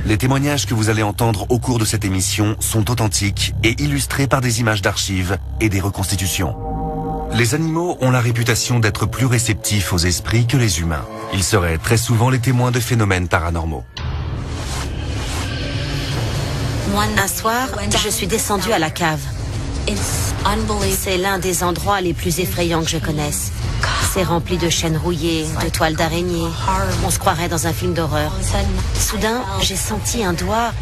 Les témoignages que vous allez entendre au cours de cette émission sont authentiques et illustrés par des images d'archives et des reconstitutions. Les animaux ont la réputation d'être plus réceptifs aux esprits que les humains. Ils seraient très souvent les témoins de phénomènes paranormaux. Un soir, je suis descendue à la cave. C'est l'un des endroits les plus effrayants que je connaisse. C'est rempli de chaînes rouillées, de toiles d'araignées. On se croirait dans un film d'horreur. Soudain, j'ai senti un doigt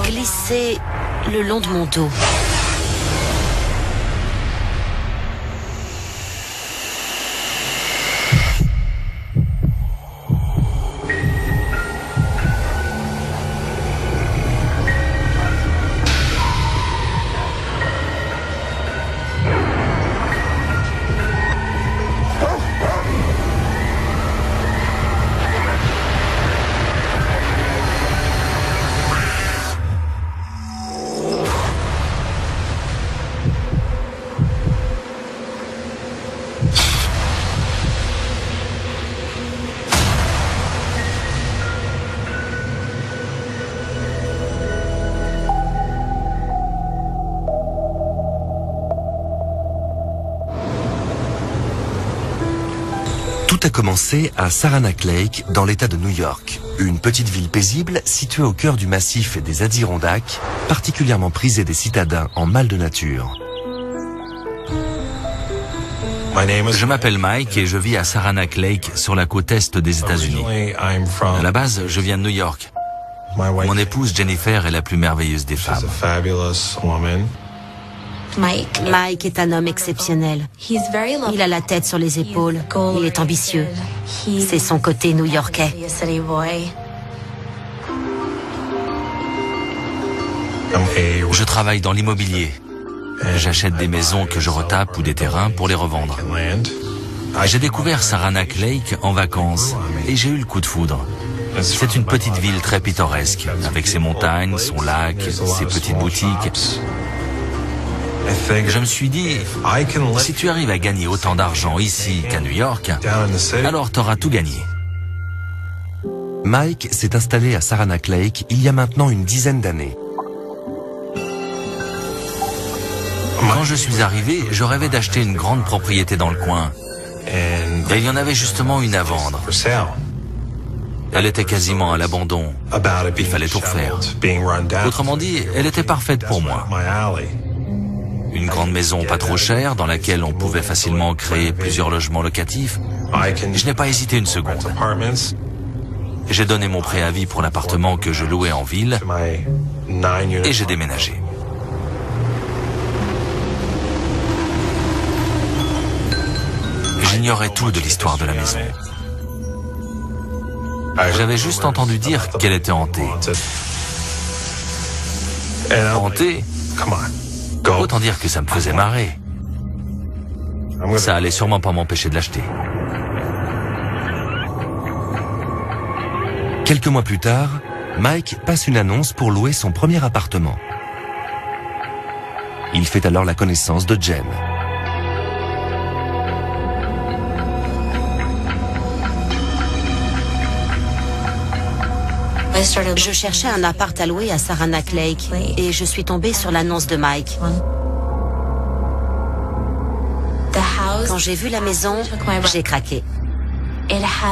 glisser le long de mon dos. Tout a commencé à Saranac Lake, dans l'État de New York, une petite ville paisible située au cœur du massif des Adirondacks, particulièrement prisée des citadins en mal de nature. Je m'appelle Mike et je vis à Saranac Lake, sur la côte est des États-Unis. À la base, je viens de New York. Mon épouse Jennifer est la plus merveilleuse des femmes. Mike est un homme exceptionnel. Il a la tête sur les épaules. Il est ambitieux. C'est son côté new-yorkais. Je travaille dans l'immobilier. J'achète des maisons que je retape ou des terrains pour les revendre. J'ai découvert Saranac Lake en vacances et j'ai eu le coup de foudre. C'est une petite ville très pittoresque, avec ses montagnes, son lac, ses petites boutiques. Je me suis dit, si tu arrives à gagner autant d'argent ici qu'à New York, alors t'auras tout gagné. Mike s'est installé à Saranac Lake il y a maintenant une dizaine d'années. Quand je suis arrivé, je rêvais d'acheter une grande propriété dans le coin. Et il y en avait justement une à vendre. Elle était quasiment à l'abandon. Il fallait tout refaire. Autrement dit, elle était parfaite pour moi. Une grande maison pas trop chère, dans laquelle on pouvait facilement créer plusieurs logements locatifs. Je n'ai pas hésité une seconde. J'ai donné mon préavis pour l'appartement que je louais en ville et j'ai déménagé. J'ignorais tout de l'histoire de la maison. J'avais juste entendu dire qu'elle était hantée. Hantée ? Autant dire que ça me faisait marrer. Ça allait sûrement pas m'empêcher de l'acheter. Quelques mois plus tard, Mike passe une annonce pour louer son premier appartement. Il fait alors la connaissance de Jen. Je cherchais un appart à louer à Saranac Lake et je suis tombée sur l'annonce de Mike. Quand j'ai vu la maison, j'ai craqué.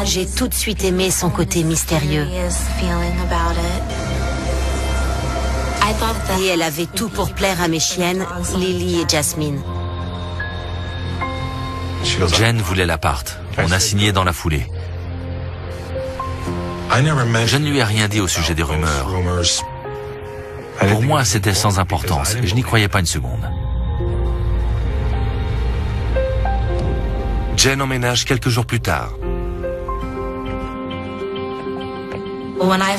J'ai tout de suite aimé son côté mystérieux. Et elle avait tout pour plaire à mes chiennes, Lily et Jasmine. Jen voulait l'appart. On a signé dans la foulée. Je ne lui ai rien dit au sujet des rumeurs. Pour moi, c'était sans importance. Je n'y croyais pas une seconde. Jen emménage quelques jours plus tard.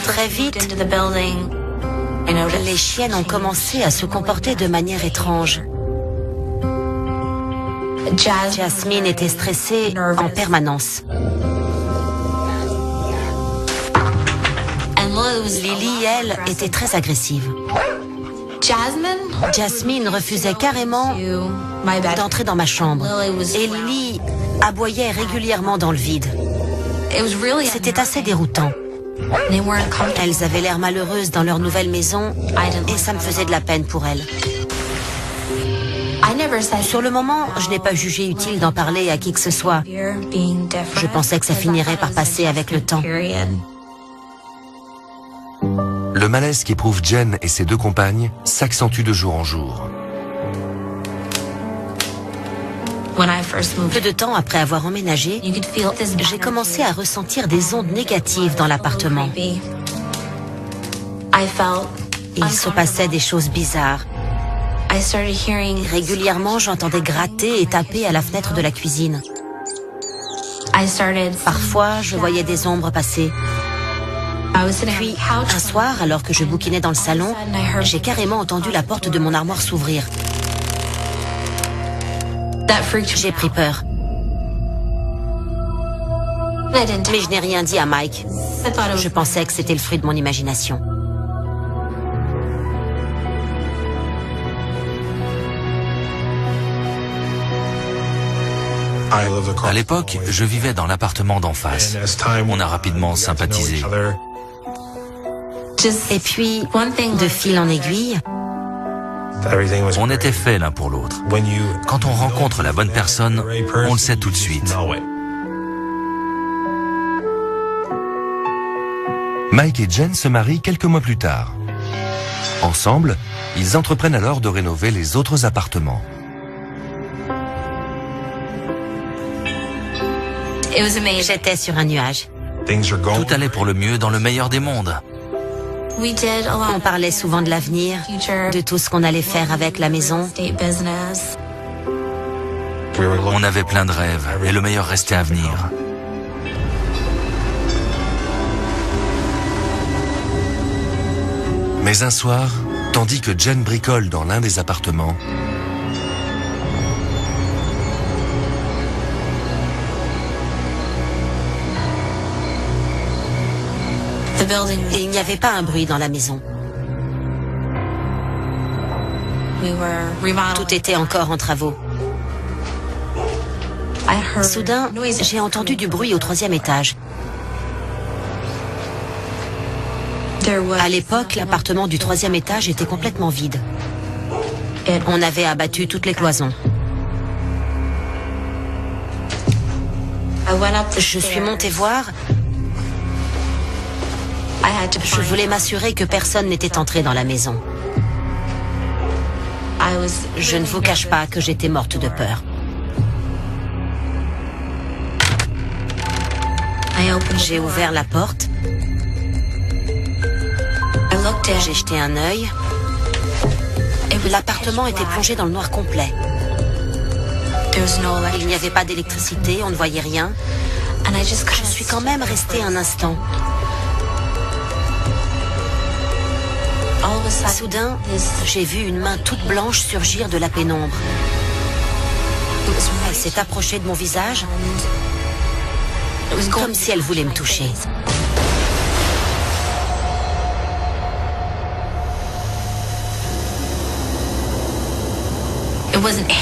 Très vite, les chiennes ont commencé à se comporter de manière étrange. Jasmine était stressée en permanence. Lily, elle, était très agressive. Jasmine refusait carrément d'entrer dans ma chambre. Et Lily aboyait régulièrement dans le vide. C'était assez déroutant. Elles avaient l'air malheureuses dans leur nouvelle maison et ça me faisait de la peine pour elles. Sur le moment, je n'ai pas jugé utile d'en parler à qui que ce soit. Je pensais que ça finirait par passer avec le temps. Le malaise qu'éprouvent Jen et ses deux compagnes s'accentue de jour en jour. Peu de temps après avoir emménagé, j'ai commencé à ressentir des ondes négatives dans l'appartement. Il se passait des choses bizarres. Régulièrement, j'entendais gratter et taper à la fenêtre de la cuisine. Parfois, je voyais des ombres passer. Puis, un soir, alors que je bouquinais dans le salon, j'ai carrément entendu la porte de mon armoire s'ouvrir. J'ai pris peur. Mais je n'ai rien dit à Mike. Je pensais que c'était le fruit de mon imagination. À l'époque, je vivais dans l'appartement d'en face. On a rapidement sympathisé. Et puis, de fil en aiguille, On était faits l'un pour l'autre. Quand on rencontre la bonne personne, on le sait tout de suite. Mike et Jen se marient quelques mois plus tard. Ensemble, ils entreprennent alors de rénover les autres appartements. J'étais sur un nuage. Tout allait pour le mieux dans le meilleur des mondes. On parlait souvent de l'avenir, de tout ce qu'on allait faire avec la maison. On avait plein de rêves et le meilleur restait à venir. Mais un soir, tandis que Jen bricole dans l'un des appartements, il n'y avait pas un bruit dans la maison. Tout était encore en travaux. Soudain, j'ai entendu du bruit au 3e étage. À l'époque, l'appartement du 3e étage était complètement vide. On avait abattu toutes les cloisons. Je suis montée voir. Je voulais m'assurer que personne n'était entré dans la maison. Je ne vous cache pas que j'étais morte de peur. J'ai ouvert la porte. J'ai jeté un œil. L'appartement était plongé dans le noir complet. Il n'y avait pas d'électricité, on ne voyait rien. Je suis quand même restée un instant. Soudain, j'ai vu une main toute blanche surgir de la pénombre. Elle s'est approchée de mon visage, comme si elle voulait me toucher.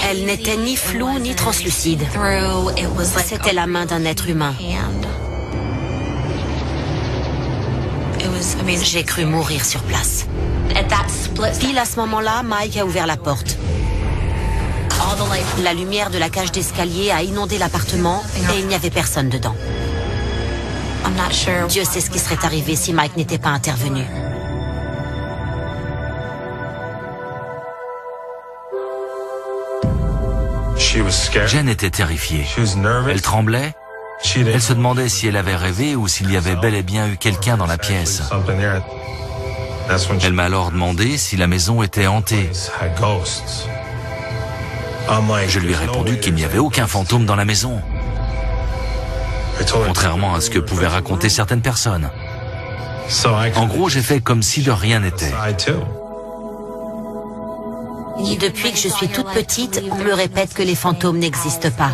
Elle n'était ni floue ni translucide. C'était la main d'un être humain. J'ai cru mourir sur place. Pile à ce moment-là, Mike a ouvert la porte. La lumière de la cage d'escalier a inondé l'appartement et il n'y avait personne dedans. Dieu sait ce qui serait arrivé si Mike n'était pas intervenu. Jen était terrifiée. Elle tremblait. Elle se demandait si elle avait rêvé ou s'il y avait bel et bien eu quelqu'un dans la pièce. Elle m'a alors demandé si la maison était hantée. Je lui ai répondu qu'il n'y avait aucun fantôme dans la maison, contrairement à ce que pouvaient raconter certaines personnes. En gros, j'ai fait comme si de rien n'était. Depuis que je suis toute petite, on me répète que les fantômes n'existent pas.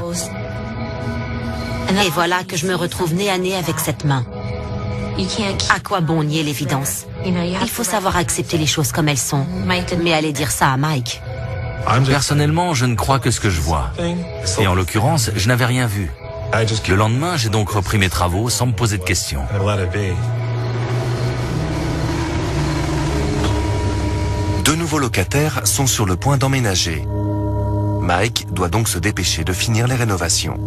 Et voilà que je me retrouve nez à nez avec cette main. À quoi bon nier l'évidence? Il faut savoir accepter les choses comme elles sont. Mais aller dire ça à Mike... Personnellement, je ne crois que ce que je vois. Et en l'occurrence, je n'avais rien vu. Le lendemain, j'ai donc repris mes travaux sans me poser de questions. nouveaux locataires sont sur le point d'emménager. Mike doit donc se dépêcher de finir les rénovations.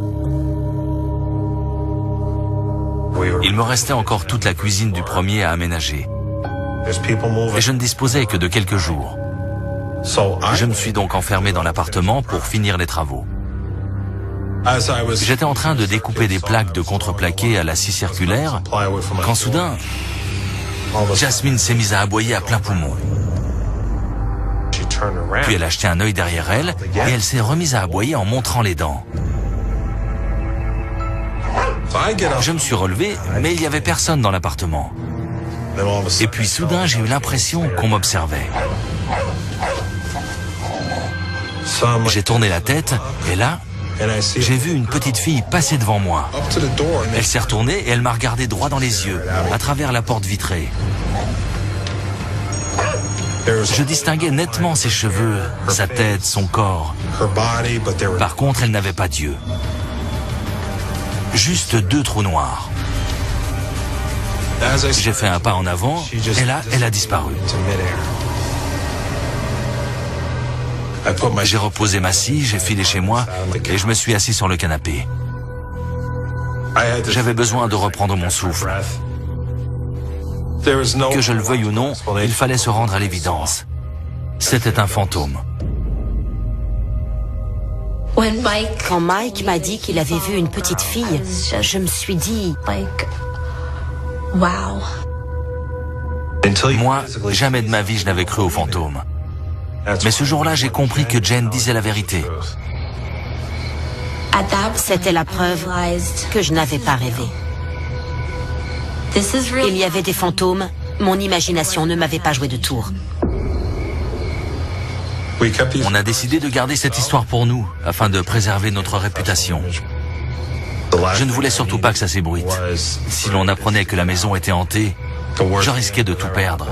Il me restait encore toute la cuisine du premier à aménager. Et je ne disposais que de quelques jours. Je me suis donc enfermé dans l'appartement pour finir les travaux. J'étais en train de découper des plaques de contreplaqué à la scie circulaire quand soudain, Jasmine s'est mise à aboyer à plein poumon. Puis elle a jeté un œil derrière elle et elle s'est remise à aboyer en montrant les dents. Je me suis relevé, mais il n'y avait personne dans l'appartement. Et puis soudain, j'ai eu l'impression qu'on m'observait. J'ai tourné la tête et là, j'ai vu une petite fille passer devant moi. Elle s'est retournée et elle m'a regardé droit dans les yeux, à travers la porte vitrée. Je distinguais nettement ses cheveux, sa tête, son corps. Par contre, elle n'avait pas d'yeux. Juste 2 trous noirs. J'ai fait un pas en avant et là, elle a disparu. J'ai reposé ma scie, j'ai filé chez moi et je me suis assis sur le canapé. J'avais besoin de reprendre mon souffle. Que je le veuille ou non, il fallait se rendre à l'évidence. C'était un fantôme. Quand Mike m'a dit qu'il avait vu une petite fille, je me suis dit... Wow. Moi, jamais de ma vie je n'avais cru aux fantômes. Mais ce jour-là, j'ai compris que Jen disait la vérité. C'était la preuve que je n'avais pas rêvé. Il y avait des fantômes, mon imagination ne m'avait pas joué de tour. On a décidé de garder cette histoire pour nous, afin de préserver notre réputation. Je ne voulais surtout pas que ça s'ébruite. Si l'on apprenait que la maison était hantée, je risquais de tout perdre.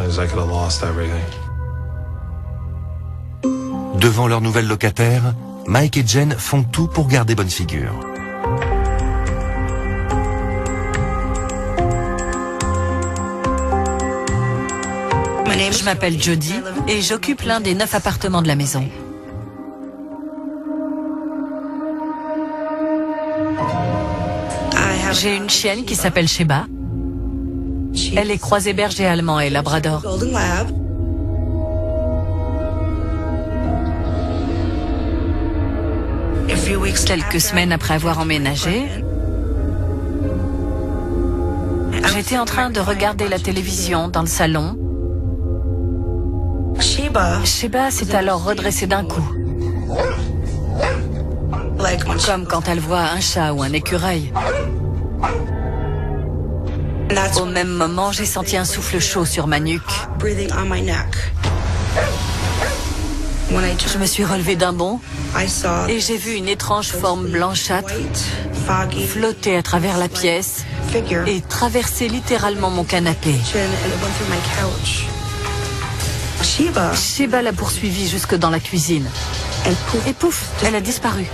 Devant leur nouvelle locataire, Mike et Jen font tout pour garder bonne figure. Je m'appelle Jody et j'occupe l'un des 9 appartements de la maison. J'ai une chienne qui s'appelle Sheba. Elle est croisée berger allemand et labrador. Quelques semaines après avoir emménagé, j'étais en train de regarder la télévision dans le salon. Sheba s'est alors redressée d'un coup. Comme quand elle voit un chat ou un écureuil. Au même moment, j'ai senti un souffle chaud sur ma nuque. Je me suis relevée d'un bond et j'ai vu une étrange forme blanchâtre flotter à travers la pièce et traverser littéralement mon canapé. Sheba l'a poursuivie jusque dans la cuisine. Et pouf, elle a disparu.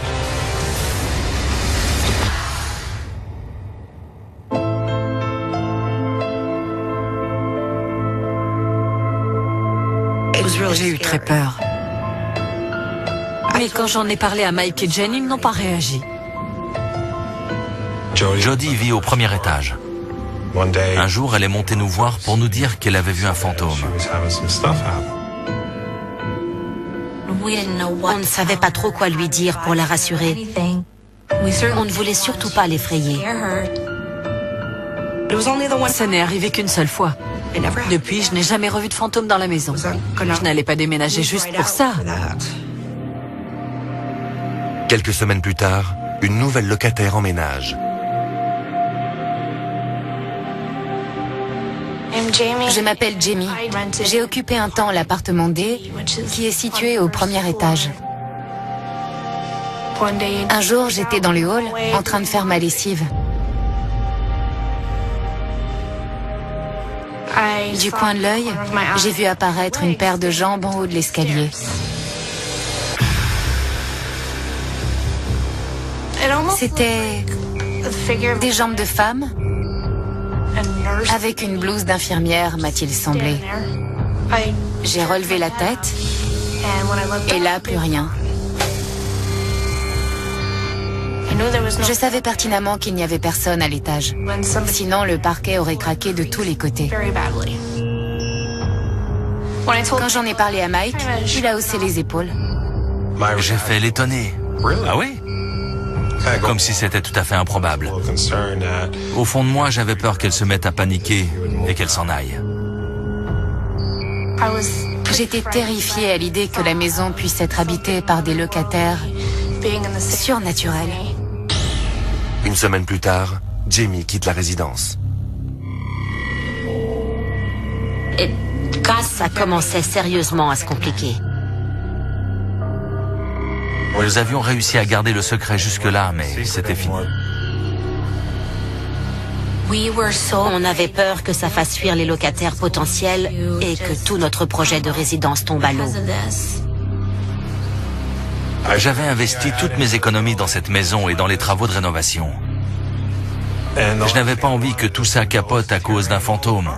J'ai eu très peur. Mais quand j'en ai parlé à Mike et Jen, ils n'ont pas réagi. Jody vit au premier étage. Un jour, elle est montée nous voir pour nous dire qu'elle avait vu un fantôme. On ne savait pas trop quoi lui dire pour la rassurer. On ne voulait surtout pas l'effrayer. Ça n'est arrivé qu'une seule fois. Depuis, je n'ai jamais revu de fantôme dans la maison. Je n'allais pas déménager juste pour ça. Quelques semaines plus tard, une nouvelle locataire emménage. Je m'appelle Jamie. J'ai occupé un temps l'appartement D, qui est situé au premier étage. Un jour, j'étais dans le hall, en train de faire ma lessive. Du coin de l'œil, j'ai vu apparaître une paire de jambes en haut de l'escalier. C'était des jambes de femme avec une blouse d'infirmière, m'a-t-il semblé. J'ai relevé la tête et là, plus rien. Je savais pertinemment qu'il n'y avait personne à l'étage. Sinon, le parquet aurait craqué de tous les côtés. Quand j'en ai parlé à Mike, il a haussé les épaules. J'ai fait l'étonner. Ah oui? Comme si c'était tout à fait improbable. Au fond de moi, j'avais peur qu'elle se mette à paniquer et qu'elle s'en aille. J'étais terrifiée à l'idée que la maison puisse être habitée par des locataires surnaturels. Une semaine plus tard, Jamie quitte la résidence. Et ça commençait sérieusement à se compliquer. Nous avions réussi à garder le secret jusque-là, mais c'était fini. On avait peur que ça fasse fuir les locataires potentiels et que tout notre projet de résidence tombe à l'eau. J'avais investi toutes mes économies dans cette maison et dans les travaux de rénovation. Je n'avais pas envie que tout ça capote à cause d'un fantôme.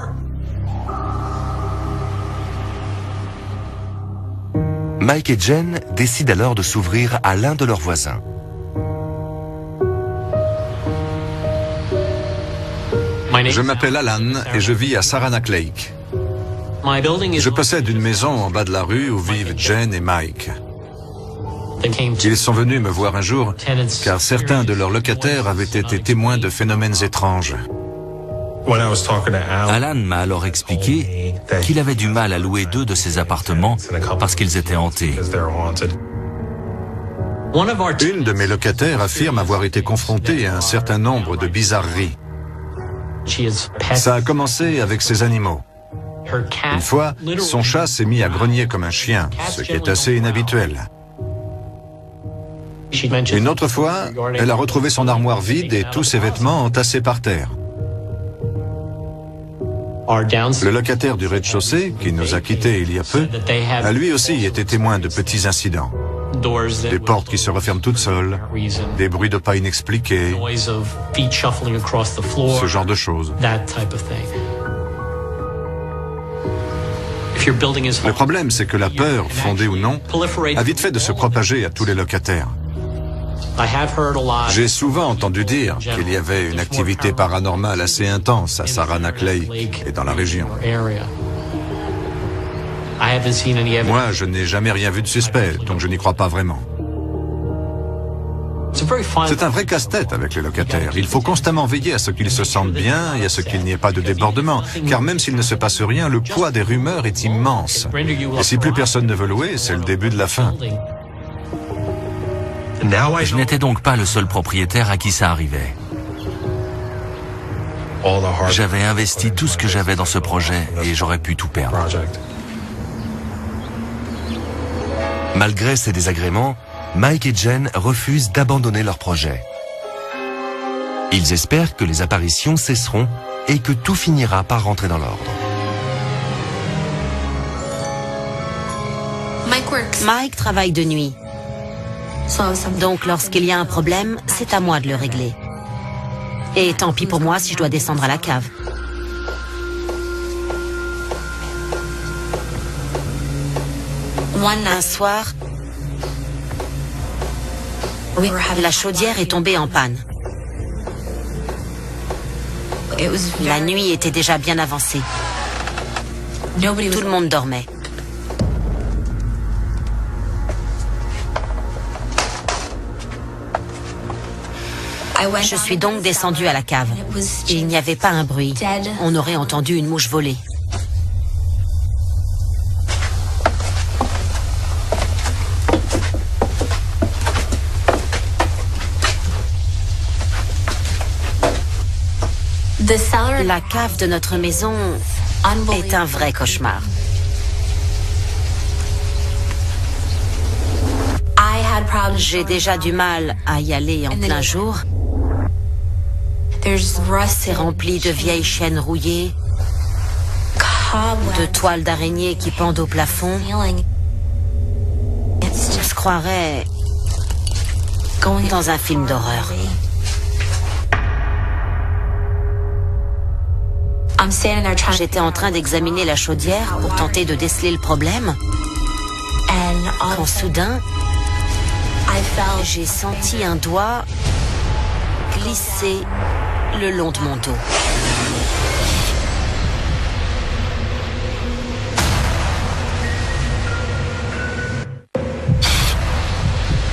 Mike et Jen décident alors de s'ouvrir à l'un de leurs voisins. Je m'appelle Alan et je vis à Saranac Lake. Je possède une maison en bas de la rue où vivent Jen et Mike. Ils sont venus me voir un jour car certains de leurs locataires avaient été témoins de phénomènes étranges. Alan m'a alors expliqué qu'il avait du mal à louer 2 de ses appartements parce qu'ils étaient hantés. Une de mes locataires affirme avoir été confrontée à un certain nombre de bizarreries. Ça a commencé avec ses animaux. Une fois, son chat s'est mis à grogner comme un chien, ce qui est assez inhabituel. Une autre fois, elle a retrouvé son armoire vide et tous ses vêtements entassés par terre. Le locataire du rez-de-chaussée, qui nous a quittés il y a peu, a lui aussi été témoin de petits incidents. Des portes qui se referment toutes seules, des bruits de pas inexpliqués, ce genre de choses. Le problème, c'est que la peur, fondée ou non, a vite fait de se propager à tous les locataires. J'ai souvent entendu dire qu'il y avait une activité paranormale assez intense à Saranac Lake et dans la région. Moi, je n'ai jamais rien vu de suspect, donc je n'y crois pas vraiment. C'est un vrai casse-tête avec les locataires. Il faut constamment veiller à ce qu'ils se sentent bien et à ce qu'il n'y ait pas de débordement, car même s'il ne se passe rien, le poids des rumeurs est immense. Et si plus personne ne veut louer, c'est le début de la fin. Je n'étais donc pas le seul propriétaire à qui ça arrivait. J'avais investi tout ce que j'avais dans ce projet et j'aurais pu tout perdre. Malgré ces désagréments, Mike et Jen refusent d'abandonner leur projet. Ils espèrent que les apparitions cesseront et que tout finira par rentrer dans l'ordre. Mike travaille de nuit. Donc lorsqu'il y a un problème, c'est à moi de le régler. Et tant pis pour moi si je dois descendre à la cave. Un soir, la chaudière est tombée en panne. La nuit était déjà bien avancée. Tout le monde dormait. Je suis donc descendue à la cave. Il n'y avait pas un bruit. On aurait entendu une mouche voler. La cave de notre maison est un vrai cauchemar. J'ai déjà du mal à y aller en plein jour. C'est rempli de vieilles chaînes rouillées, de toiles d'araignée qui pendent au plafond. Je croirais dans un film d'horreur. J'étais en train d'examiner la chaudière pour tenter de déceler le problème. Quand soudain, j'ai senti un doigt glisser le long de mon dos.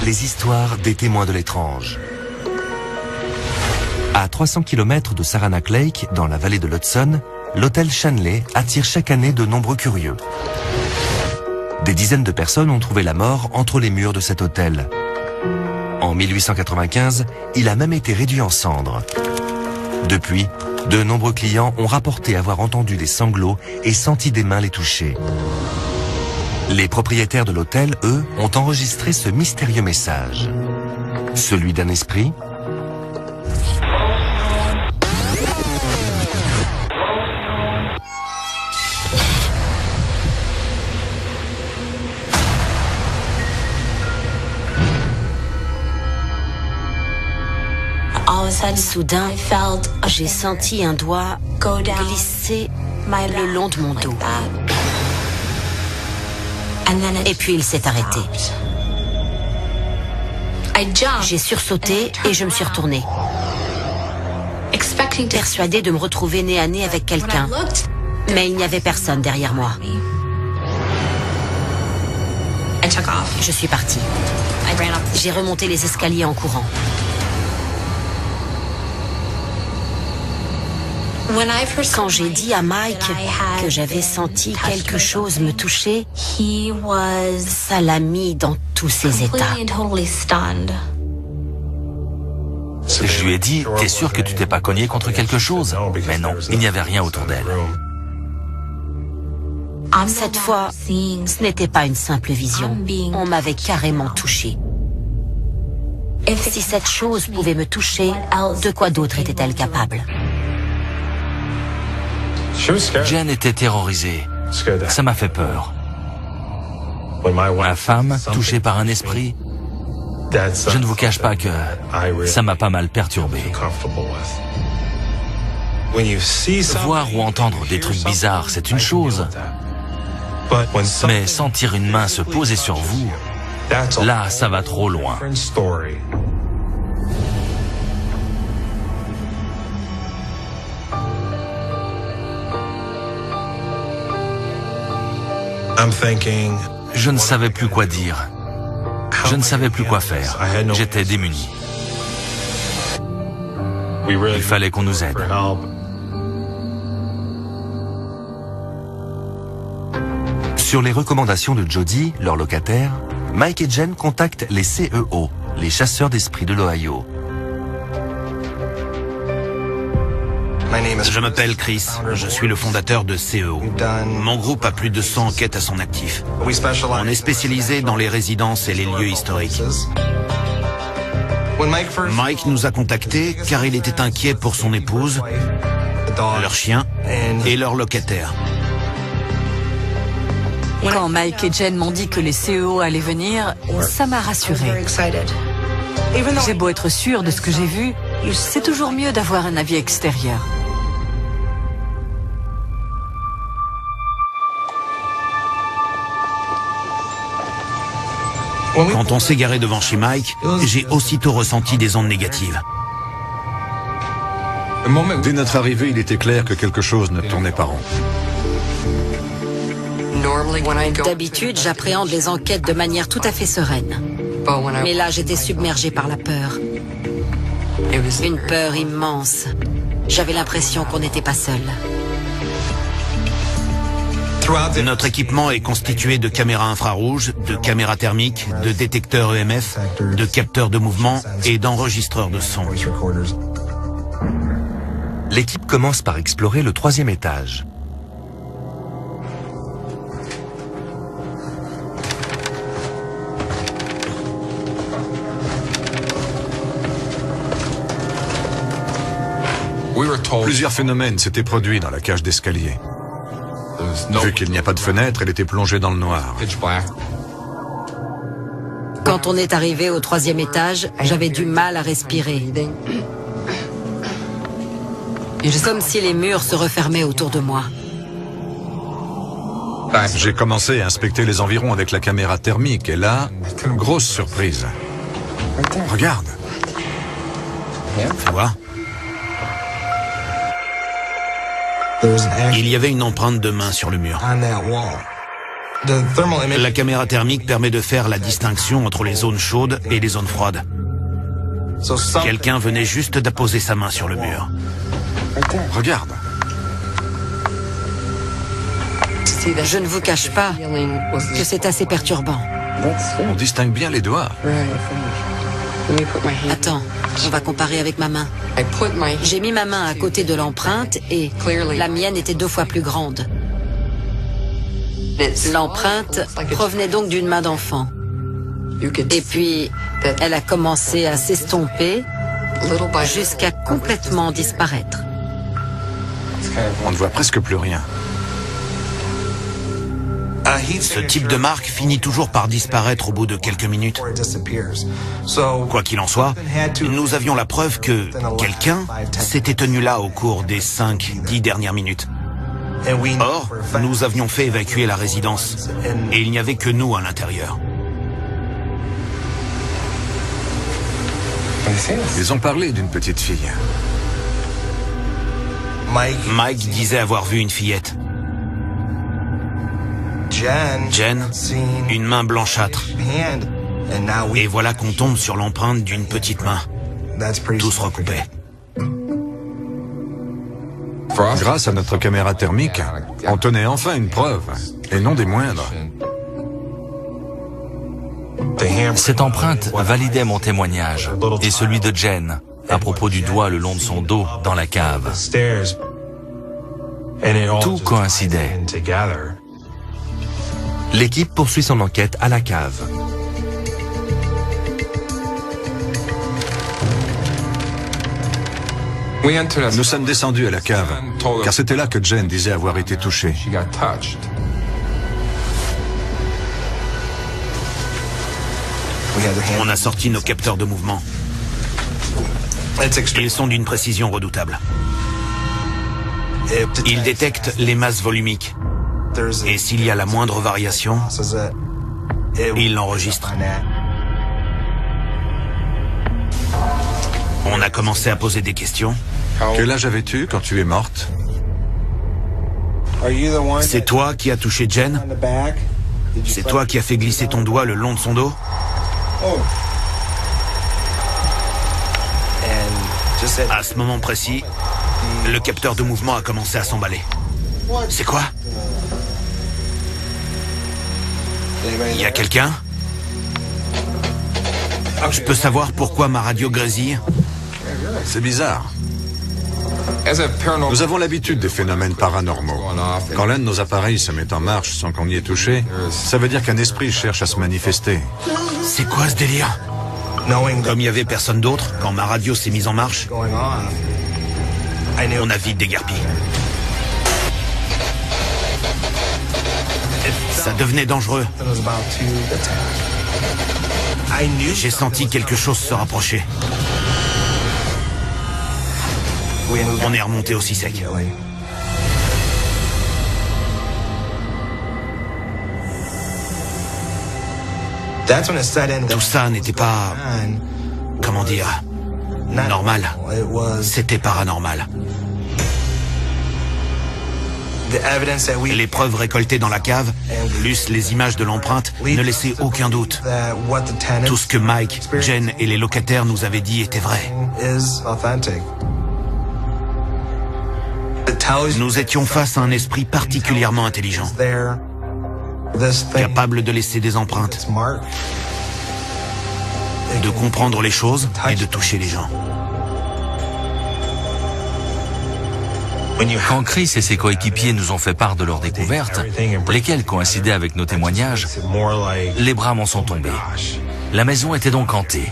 Les histoires des témoins de l'étrange. À 300 km de Saranac Lake, dans la vallée de l'Hudson, l'hôtel Shanley attire chaque année de nombreux curieux. Des dizaines de personnes ont trouvé la mort entre les murs de cet hôtel. En 1895, il a même été réduit en cendres. Depuis, de nombreux clients ont rapporté avoir entendu des sanglots et senti des mains les toucher. Les propriétaires de l'hôtel, eux, ont enregistré ce mystérieux message. Celui d'un esprit ? Soudain, j'ai senti un doigt glisser le long de mon dos. Et puis il s'est arrêté. J'ai sursauté et je me suis retournée, persuadée de me retrouver nez à nez avec quelqu'un. Mais il n'y avait personne derrière moi. Je suis partie. J'ai remonté les escaliers en courant. Quand j'ai dit à Mike que j'avais senti quelque chose me toucher, ça l'a mis dans tous ses états. Je lui ai dit, t'es sûr que tu t'es pas cogné contre quelque chose? Mais non, il n'y avait rien autour d'elle. Cette fois, ce n'était pas une simple vision. On m'avait carrément touché. Si cette chose pouvait me toucher, de quoi d'autre était-elle capable? Jen était terrorisée. Ça m'a fait peur. Ma femme, touchée par un esprit, je ne vous cache pas que ça m'a pas mal perturbé. Voir ou entendre des trucs bizarres, c'est une chose. Mais sentir une main se poser sur vous, là, ça va trop loin. Je ne savais plus quoi dire. Je ne savais plus quoi faire. J'étais démuni. Il fallait qu'on nous aide. Sur les recommandations de Jody, leur locataire, Mike et Jen contactent les CEO, les chasseurs d'esprits de l'Ohio. Je m'appelle Chris, je suis le fondateur de CEO. Mon groupe a plus de 100 enquêtes à son actif. On est spécialisé dans les résidences et les lieux historiques. Mike nous a contactés car il était inquiet pour son épouse, leur chien et leur locataire. Quand Mike et Jen m'ont dit que les CEO allaient venir, ça m'a rassurée. J'ai beau être sûre de ce que j'ai vu, c'est toujours mieux d'avoir un avis extérieur. Quand on s'est garé devant chez Mike, j'ai aussitôt ressenti des ondes négatives. Dès notre arrivée, il était clair que quelque chose ne tournait pas rond. D'habitude, j'appréhende les enquêtes de manière tout à fait sereine. Mais là, j'étais submergée par la peur. Une peur immense. J'avais l'impression qu'on n'était pas seul. Notre équipement est constitué de caméras infrarouges, de caméras thermiques, de détecteurs EMF, de capteurs de mouvement et d'enregistreurs de son. L'équipe commence par explorer le 3e étage. Plusieurs phénomènes s'étaient produits dans la cage d'escalier. Vu qu'il n'y a pas de fenêtre, elle était plongée dans le noir. Quand on est arrivé au 3e étage, j'avais du mal à respirer. comme si les murs se refermaient autour de moi. J'ai commencé à inspecter les environs avec la caméra thermique et là, grosse surprise. Regarde. Tu vois ? Il y avait une empreinte de main sur le mur. La caméra thermique permet de faire la distinction entre les zones chaudes et les zones froides. Quelqu'un venait juste d'apposer sa main sur le mur. Regarde. Je ne vous cache pas que c'est assez perturbant. On distingue bien les doigts. Attends, on va comparer avec ma main. J'ai mis ma main à côté de l'empreinte et la mienne était 2 fois plus grande. L'empreinte provenait donc d'une main d'enfant. Et puis, elle a commencé à s'estomper jusqu'à complètement disparaître. On ne voit presque plus rien. Ce type de marque finit toujours par disparaître au bout de quelques minutes. Quoi qu'il en soit, nous avions la preuve que quelqu'un s'était tenu là au cours des 5-10 dernières minutes. Or, nous avions fait évacuer la résidence et il n'y avait que nous à l'intérieur. Ils ont parlé d'une petite fille. Mike disait avoir vu une fillette. Jen, une main blanchâtre. Et voilà qu'on tombe sur l'empreinte d'une petite main. Tous recoupés. Grâce à notre caméra thermique, on tenait enfin une preuve, et non des moindres. Cette empreinte validait mon témoignage et celui de Jen à propos du doigt le long de son dos dans la cave. Tout coïncidait. L'équipe poursuit son enquête à la cave. Nous sommes descendus à la cave, car c'était là que Jen disait avoir été touchée. On a sorti nos capteurs de mouvement. Ils sont d'une précision redoutable. Ils détectent les masses volumiques. Et s'il y a la moindre variation, ils l'enregistrent. On a commencé à poser des questions. Quel âge avais-tu quand tu es morte? C'est toi qui as touché Jen? C'est toi qui as fait glisser ton doigt le long de son dos? À ce moment précis, le capteur de mouvement a commencé à s'emballer. C'est quoi? Il y a quelqu'un? Je peux savoir pourquoi ma radio grésille? C'est bizarre. Nous avons l'habitude des phénomènes paranormaux. Quand l'un de nos appareils se met en marche sans qu'on y ait touché, ça veut dire qu'un esprit cherche à se manifester. C'est quoi ce délire? Comme il n'y avait personne d'autre, quand ma radio s'est mise en marche, on a vite déguerpi. Ça devenait dangereux. J'ai senti quelque chose se rapprocher. On est remonté aussi sec. Tout ça n'était pas... comment dire... normal. C'était paranormal. Les preuves récoltées dans la cave, plus les images de l'empreinte, ne laissaient aucun doute. Tout ce que Mike, Jen et les locataires nous avaient dit était vrai. Nous étions face à un esprit particulièrement intelligent, capable de laisser des empreintes, de comprendre les choses et de toucher les gens. Quand Chris et ses coéquipiers nous ont fait part de leurs découvertes, lesquelles coïncidaient avec nos témoignages, les bras m'en sont tombés. La maison était donc hantée.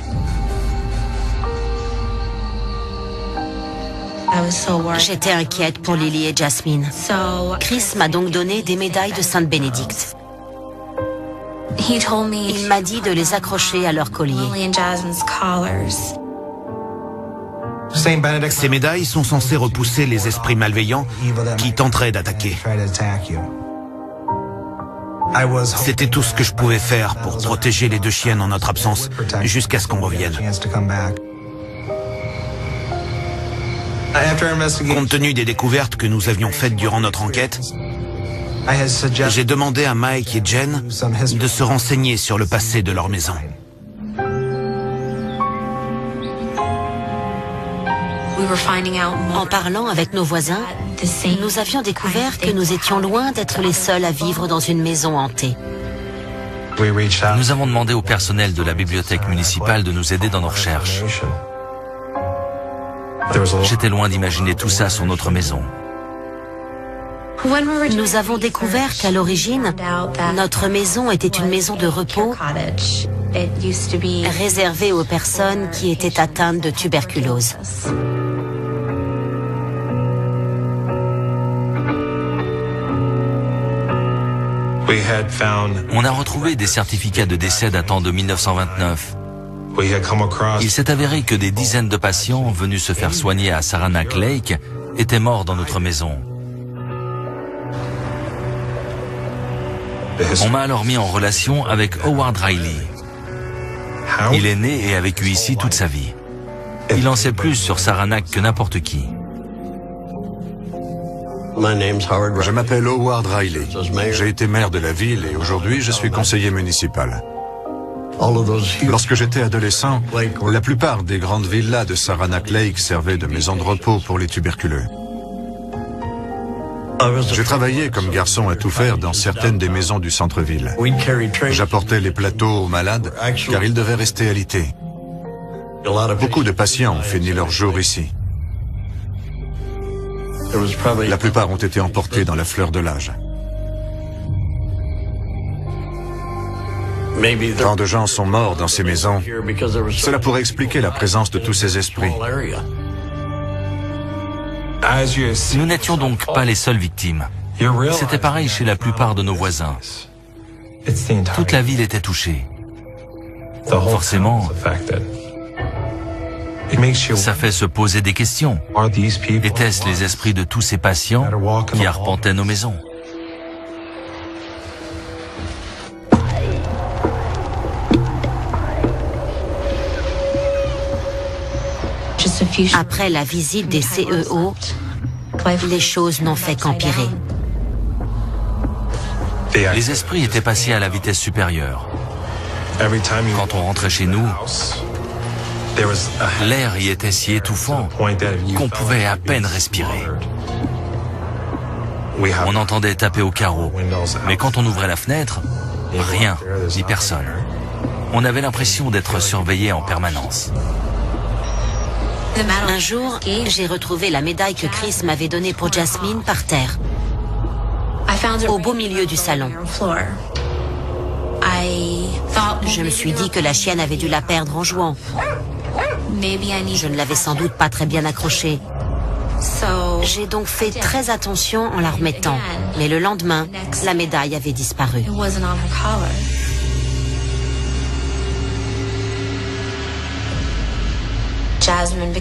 J'étais inquiète pour Lily et Jasmine. Chris m'a donc donné des médailles de Sainte-Bénédicte. Il m'a dit de les accrocher à leur collier. Ces médailles sont censées repousser les esprits malveillants qui tenteraient d'attaquer. C'était tout ce que je pouvais faire pour protéger les deux chiennes en notre absence, jusqu'à ce qu'on revienne. Compte tenu des découvertes que nous avions faites durant notre enquête, j'ai demandé à Mike et Jen de se renseigner sur le passé de leur maison. En parlant avec nos voisins, nous avions découvert que nous étions loin d'être les seuls à vivre dans une maison hantée. Nous avons demandé au personnel de la bibliothèque municipale de nous aider dans nos recherches. J'étais loin d'imaginer tout ça sur notre maison. Nous avons découvert qu'à l'origine, notre maison était une maison de repos réservée aux personnes qui étaient atteintes de tuberculose. On a retrouvé des certificats de décès datant de 1929. Il s'est avéré que des dizaines de patients venus se faire soigner à Saranac Lake étaient morts dans notre maison. On m'a alors mis en relation avec Howard Riley. Il est né et a vécu ici toute sa vie. Il en sait plus sur Saranac que n'importe qui. Je m'appelle Howard Riley. J'ai été maire de la ville et aujourd'hui je suis conseiller municipal. Lorsque j'étais adolescent, la plupart des grandes villas de Saranac Lake servaient de maison de repos pour les tuberculeux. J'ai travaillé comme garçon à tout faire dans certaines des maisons du centre-ville. J'apportais les plateaux aux malades car ils devaient rester alités. Beaucoup de patients ont fini leur jour ici. La plupart ont été emportés dans la fleur de l'âge. Tant de gens sont morts dans ces maisons. Cela pourrait expliquer la présence de tous ces esprits. Nous n'étions donc pas les seules victimes. C'était pareil chez la plupart de nos voisins. Toute la ville était touchée. Forcément, ça fait se poser des questions. Étaient-ce les esprits de tous ces patients qui arpentaient nos maisons? Après la visite des CEO, les choses n'ont fait qu'empirer. Les esprits étaient passés à la vitesse supérieure. Quand on rentrait chez nous, l'air y était si étouffant qu'on pouvait à peine respirer. On entendait taper au carreau, mais quand on ouvrait la fenêtre, rien, ni personne. On avait l'impression d'être surveillé en permanence. Un jour, j'ai retrouvé la médaille que Chris m'avait donnée pour Jasmine par terre, au beau milieu du salon. Je me suis dit que la chienne avait dû la perdre en jouant. Je ne l'avais sans doute pas très bien accrochée. J'ai donc fait très attention en la remettant. Mais le lendemain, la médaille avait disparu.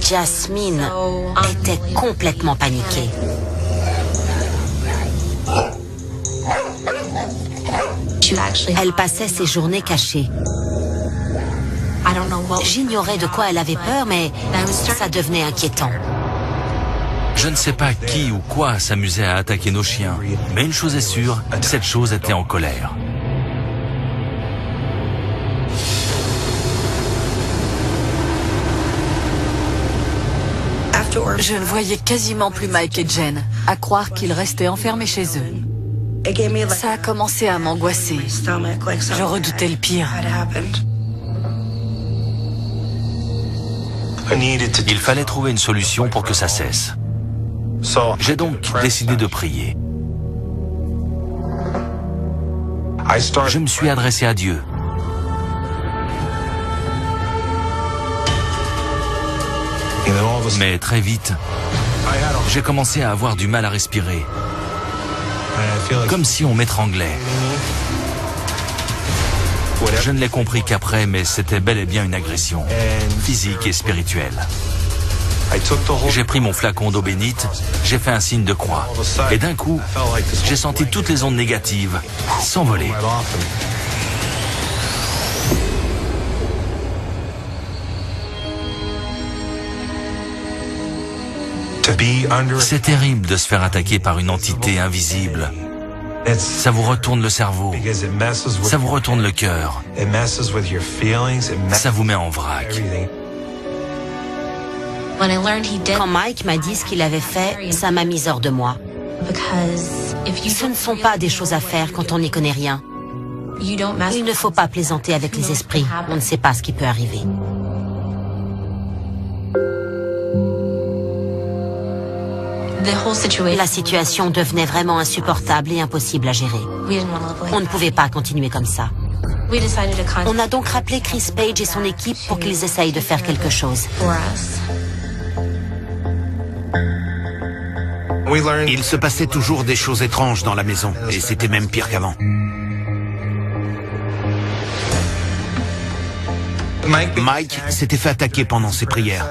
Jasmine était complètement paniquée. Elle passait ses journées cachée. J'ignorais de quoi elle avait peur, mais ça devenait inquiétant. Je ne sais pas qui ou quoi s'amusait à attaquer nos chiens, mais une chose est sûre, cette chose était en colère. Je ne voyais quasiment plus Mike et Jen, à croire qu'ils restaient enfermés chez eux. Ça a commencé à m'angoisser. Je redoutais le pire. Il fallait trouver une solution pour que ça cesse. J'ai donc décidé de prier. Je me suis adressé à Dieu. Mais très vite, j'ai commencé à avoir du mal à respirer. Comme si on m'étranglait. Je ne l'ai compris qu'après, mais c'était bel et bien une agression, physique et spirituelle. J'ai pris mon flacon d'eau bénite, j'ai fait un signe de croix. Et d'un coup, j'ai senti toutes les ondes négatives s'envoler. C'est terrible de se faire attaquer par une entité invisible. Ça vous retourne le cerveau, ça vous retourne le cœur, ça vous met en vrac. Quand Mike m'a dit ce qu'il avait fait, ça m'a mis hors de moi. Ce ne sont pas des choses à faire quand on n'y connaît rien. Il ne faut pas plaisanter avec les esprits, on ne sait pas ce qui peut arriver. La situation devenait vraiment insupportable et impossible à gérer. On ne pouvait pas continuer comme ça. On a donc rappelé Chris Page et son équipe pour qu'ils essayent de faire quelque chose. Il se passait toujours des choses étranges dans la maison, et c'était même pire qu'avant. Mike s'était fait attaquer pendant ses prières.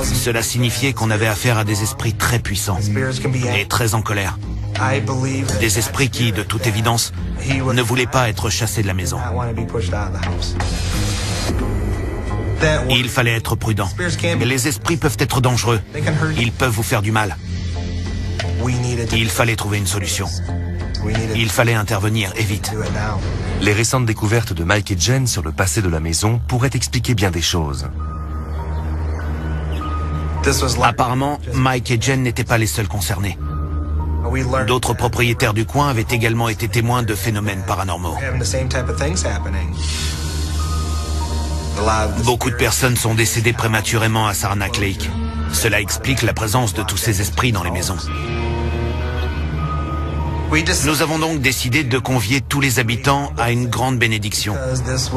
Cela signifiait qu'on avait affaire à des esprits très puissants et très en colère. Des esprits qui, de toute évidence, ne voulaient pas être chassés de la maison. Il fallait être prudent. Les esprits peuvent être dangereux. Ils peuvent vous faire du mal. Il fallait trouver une solution. Il fallait intervenir, et vite. Les récentes découvertes de Mike et Jen sur le passé de la maison pourraient expliquer bien des choses. Apparemment, Mike et Jen n'étaient pas les seuls concernés. D'autres propriétaires du coin avaient également été témoins de phénomènes paranormaux. Beaucoup de personnes sont décédées prématurément à Saranac Lake. Cela explique la présence de tous ces esprits dans les maisons. Nous avons donc décidé de convier tous les habitants à une grande bénédiction,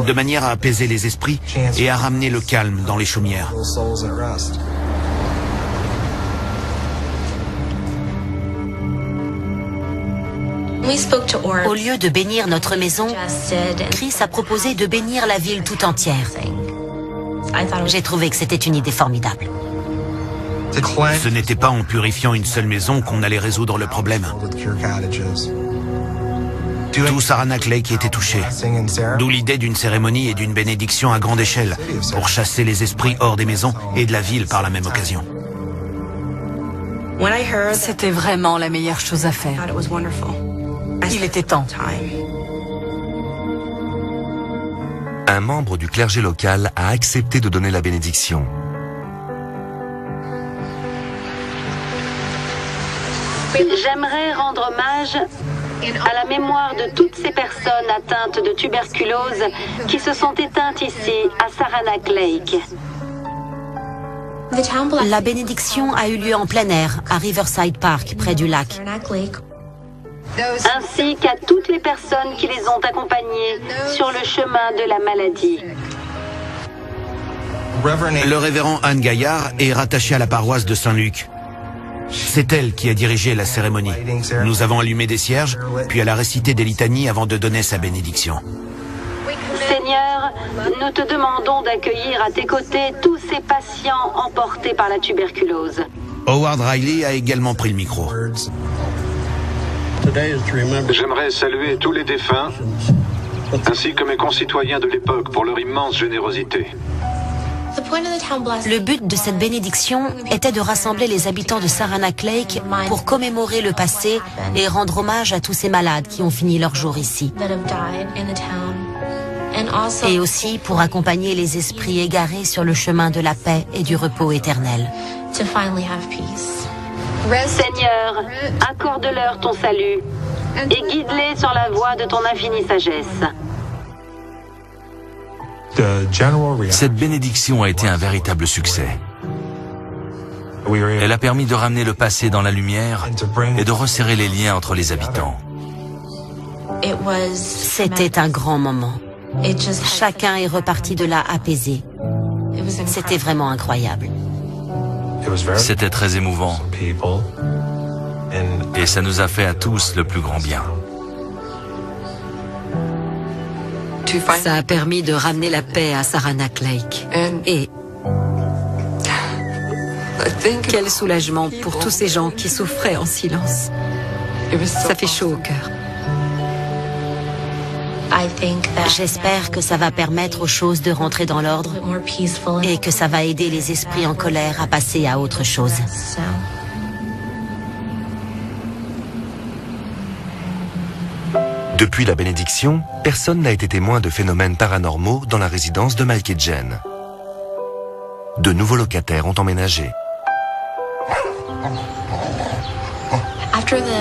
de manière à apaiser les esprits et à ramener le calme dans les chaumières. Au lieu de bénir notre maison, Chris a proposé de bénir la ville tout entière. J'ai trouvé que c'était une idée formidable. Ce n'était pas en purifiant une seule maison qu'on allait résoudre le problème. Tout Saranac Lake était touché, d'où l'idée d'une cérémonie et d'une bénédiction à grande échelle pour chasser les esprits hors des maisons et de la ville par la même occasion. C'était vraiment la meilleure chose à faire. Il était temps. Un membre du clergé local a accepté de donner la bénédiction. J'aimerais rendre hommage à la mémoire de toutes ces personnes atteintes de tuberculose qui se sont éteintes ici, à Saranac Lake. La bénédiction a eu lieu en plein air, à Riverside Park, près du lac. Ainsi qu'à toutes les personnes qui les ont accompagnés sur le chemin de la maladie. Le révérend Anne Gaillard est rattaché à la paroisse de Saint-Luc. C'est elle qui a dirigé la cérémonie. Nous avons allumé des cierges, puis elle a récité des litanies avant de donner sa bénédiction. Seigneur, nous te demandons d'accueillir à tes côtés tous ces patients emportés par la tuberculose. Howard Riley a également pris le micro. J'aimerais saluer tous les défunts, ainsi que mes concitoyens de l'époque pour leur immense générosité. Le but de cette bénédiction était de rassembler les habitants de Saranac Lake pour commémorer le passé et rendre hommage à tous ces malades qui ont fini leur jour ici. Et aussi pour accompagner les esprits égarés sur le chemin de la paix et du repos éternel. Seigneur, accorde-leur ton salut et guide-les sur la voie de ton infinie sagesse. Cette bénédiction a été un véritable succès. Elle a permis de ramener le passé dans la lumière et de resserrer les liens entre les habitants. C'était un grand moment. Chacun est reparti de là apaisé. C'était vraiment incroyable. C'était très émouvant. Et ça nous a fait à tous le plus grand bien. Ça a permis de ramener la paix à Saranac Lake. Et Quel soulagement pour tous ces gens qui souffraient en silence. Ça fait chaud au cœur. J'espère que ça va permettre aux choses de rentrer dans l'ordre et que ça va aider les esprits en colère à passer à autre chose. Depuis la bénédiction, personne n'a été témoin de phénomènes paranormaux dans la résidence de Mike et Jen. De nouveaux locataires ont emménagé.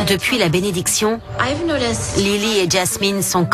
Depuis la bénédiction, Lily et Jasmine sont comme